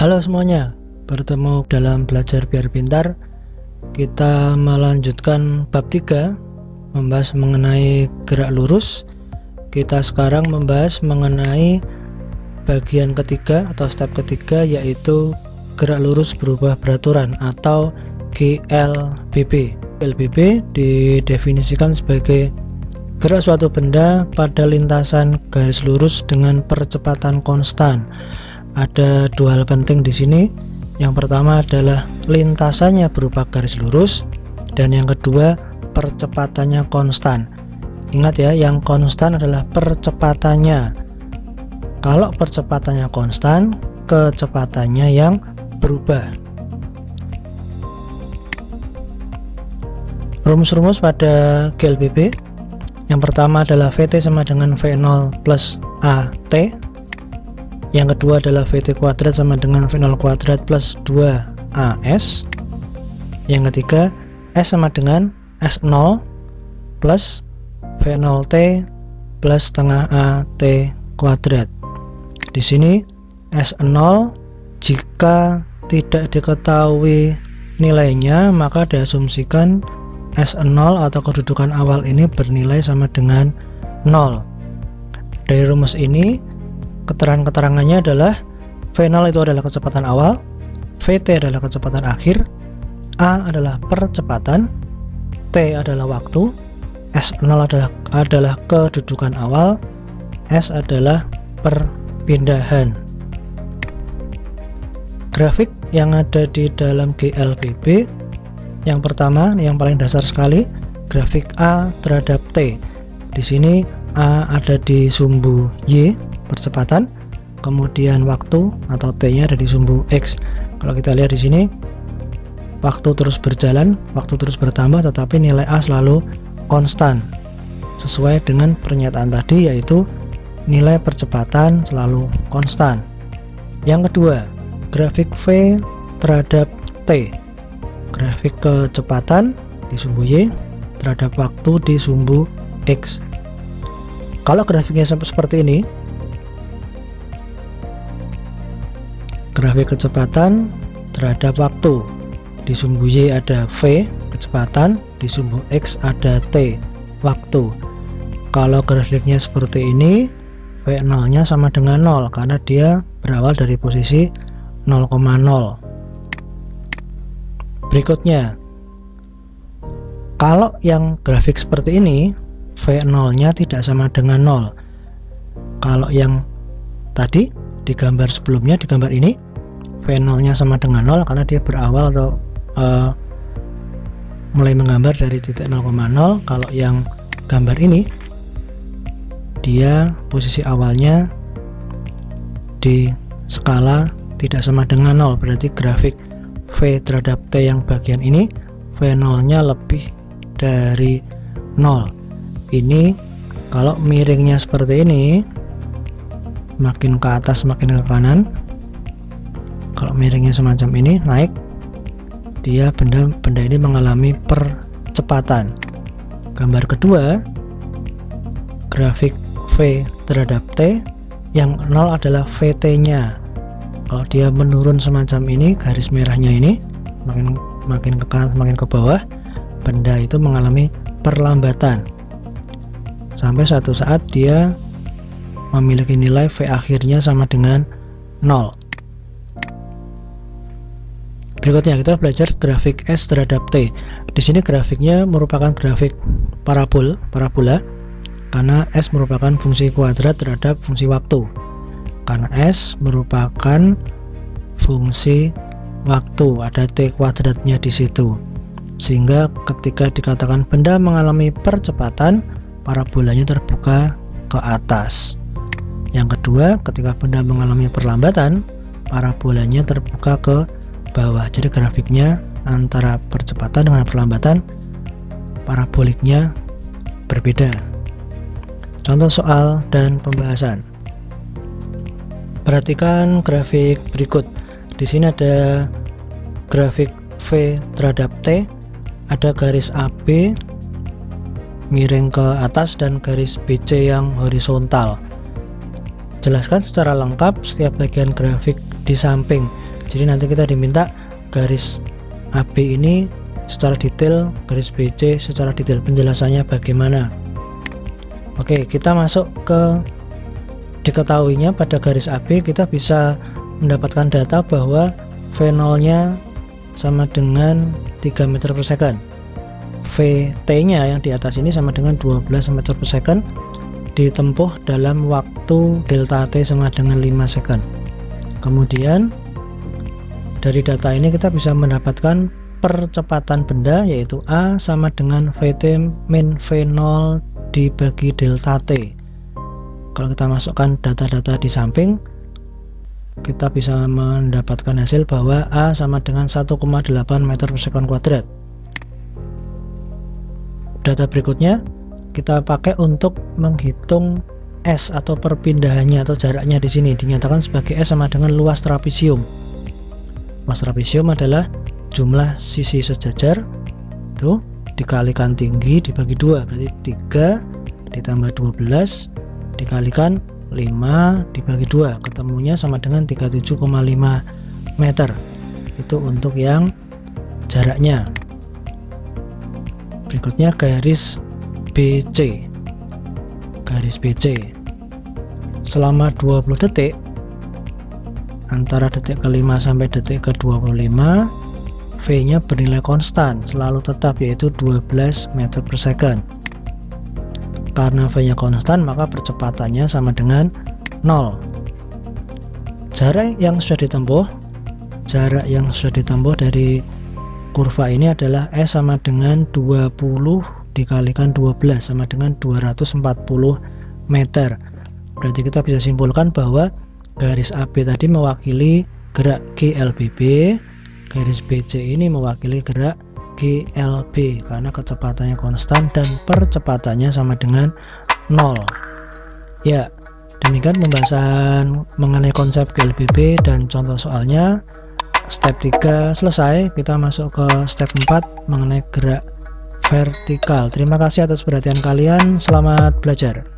Halo semuanya, bertemu dalam Belajar Biar Pintar. Kita melanjutkan bab 3, membahas mengenai gerak lurus. Kita sekarang membahas mengenai bagian ketiga atau step ketiga, yaitu gerak lurus berubah beraturan atau GLBB. GLBB didefinisikan sebagai gerak suatu benda pada lintasan garis lurus dengan percepatan konstan. Ada dua hal penting di sini. Yang pertama adalah lintasannya berupa garis lurus, dan yang kedua percepatannya konstan. Ingat ya, yang konstan adalah percepatannya. Kalau percepatannya konstan, kecepatannya yang berubah. Rumus-rumus pada GLBB. Yang pertama adalah VT sama dengan V0 plus AT. Yang kedua adalah VT kuadrat sama dengan V0 kuadrat plus 2AS. Yang ketiga, S sama dengan S0 plus V0T plus setengah AT kuadrat. Di sini S0 jika tidak diketahui nilainya, maka diasumsikan S0 atau kedudukan awal ini bernilai sama dengan 0. Dari rumus ini, keterangannya adalah V0 itu adalah kecepatan awal, VT adalah kecepatan akhir, A adalah percepatan, T adalah waktu, S0 adalah kedudukan awal, S adalah perpindahan. Grafik yang ada di dalam GLBB, yang pertama, yang paling dasar sekali, grafik A terhadap T. Di sini A ada di sumbu Y, percepatan, kemudian waktu atau T-nya ada di sumbu X. Kalau kita lihat di sini, waktu terus berjalan, waktu terus bertambah, tetapi nilai A selalu konstan. Sesuai dengan pernyataan tadi, yaitu nilai percepatan selalu konstan. Yang kedua, grafik V terhadap T. Grafik kecepatan di sumbu Y terhadap waktu di sumbu X. Kalau grafiknya seperti ini, grafik kecepatan terhadap waktu, di sumbu Y ada V kecepatan, di sumbu X ada T waktu. Kalau grafiknya seperti ini, V0 nya sama dengan 0 karena dia berawal dari posisi 0,0. Berikutnya, kalau yang grafik seperti ini, V0 nya tidak sama dengan 0. Kalau yang tadi di gambar sebelumnya, di gambar ini, V0 nya sama dengan 0 karena dia berawal atau mulai menggambar dari titik 0,0. Kalau yang gambar ini, dia posisi awalnya di skala tidak sama dengan 0, berarti grafik V terhadap T yang bagian ini, V0 nya lebih dari 0. Ini kalau miringnya seperti ini, makin ke atas makin ke kanan. Kalau miringnya semacam ini, naik, dia benda ini mengalami percepatan. Gambar kedua, grafik V terhadap T, yang 0 adalah VT nya. Kalau dia menurun semacam ini, garis merahnya ini makin ke kanan makin ke bawah, benda itu mengalami perlambatan sampai suatu saat dia memiliki nilai V akhirnya sama dengan 0. Berikutnya kita belajar grafik S terhadap T. Di sini grafiknya merupakan grafik parabola karena S merupakan fungsi kuadrat terhadap fungsi waktu. Karena S merupakan fungsi waktu, ada T kuadratnya di situ. Sehingga ketika dikatakan benda mengalami percepatan, parabolanya terbuka ke atas. Yang kedua, ketika benda mengalami perlambatan, parabolanya terbuka ke bawah. Jadi grafiknya antara percepatan dengan perlambatan, paraboliknya berbeda. Contoh soal dan pembahasan. Perhatikan grafik berikut. Di sini ada grafik V terhadap T, ada garis AB miring ke atas dan garis BC yang horizontal. Jelaskan secara lengkap setiap bagian grafik di samping. Jadi nanti kita diminta garis AB ini secara detail, garis BC secara detail, penjelasannya bagaimana. Oke, kita masuk ke diketahuinya pada garis AB kita bisa mendapatkan data bahwa V0 nya sama dengan 3 meter per second, VT nya yang di atas ini sama dengan 12 meter per second, ditempuh dalam waktu delta T sama dengan 5 second. Kemudian dari data ini kita bisa mendapatkan percepatan benda, yaitu A sama dengan VT min V0 dibagi delta T. Kalau kita masukkan data-data di samping, kita bisa mendapatkan hasil bahwa A sama dengan 1,8 meter per second kuadrat. Data berikutnya kita pakai untuk menghitung S atau perpindahannya atau jaraknya. Di sini dinyatakan sebagai S sama dengan luas trapesium. Luas trapesium adalah jumlah sisi sejajar itu dikalikan tinggi dibagi 2, berarti 3 ditambah 12 dikalikan 5 dibagi 2, ketemunya sama dengan 37,5 meter. Itu untuk yang jaraknya. Berikutnya garis BC. Garis BC selama 20 detik, antara detik ke-5 sampai detik ke-25, V nya bernilai konstan, selalu tetap, yaitu 12 meter per second. Karena V nya konstan, maka percepatannya sama dengan 0. Jarak yang sudah ditempuh dari kurva ini adalah S sama dengan 20 dikalikan 12 sama dengan 240 meter. Berarti kita bisa simpulkan bahwa garis AB tadi mewakili gerak GLBB, garis BC ini mewakili gerak GLB karena kecepatannya konstan dan percepatannya sama dengan 0. Ya, demikian pembahasan mengenai konsep GLBB dan contoh soalnya. Step 3 selesai, kita masuk ke step 4 mengenai gerak vertikal. Terima kasih atas perhatian kalian, selamat belajar.